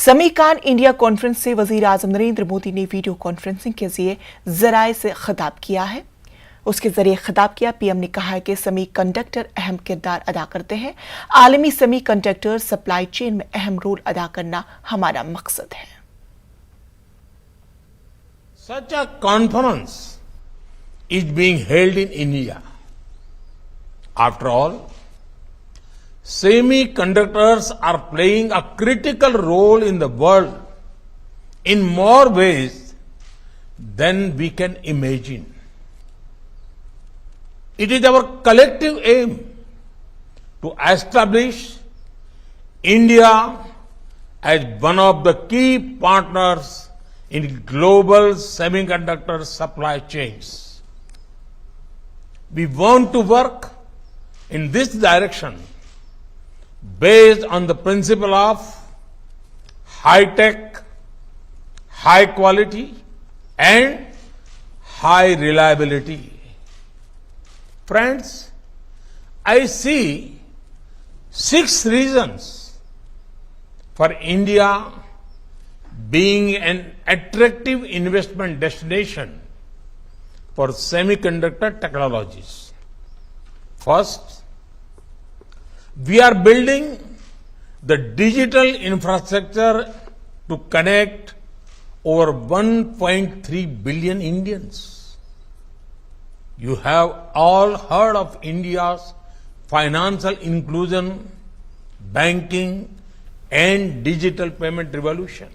समीकान India conference से वजीर आजम नरेंद्र मोदी ने वीडियो कॉन्फ्रेंसिंग के जरिए ज़राए से खिताब किया है। उसके जरिए खिताब किया पीएम ने कहा है कि सेमीकंडक्टर अहम किरदार अदा करते हैं। आलमी सेमीकंडक्टर सप्लाई चेन में अहम रोल अदा करना हमारा मकसद है। Such a conference is being held in India. After all, semiconductors are playing a critical role in the world in more ways than we can imagine. It is our collective aim to establish India as one of the key partners in global semiconductor supply chains. We want to work in this direction based on the principle of high tech, high quality, and high reliability. Friends, I see 6 reasons for India being an attractive investment destination for semiconductor technologies. First, we are building the digital infrastructure to connect over 1.3 billion Indians. You have all heard of India's financial inclusion, banking, and digital payment revolution.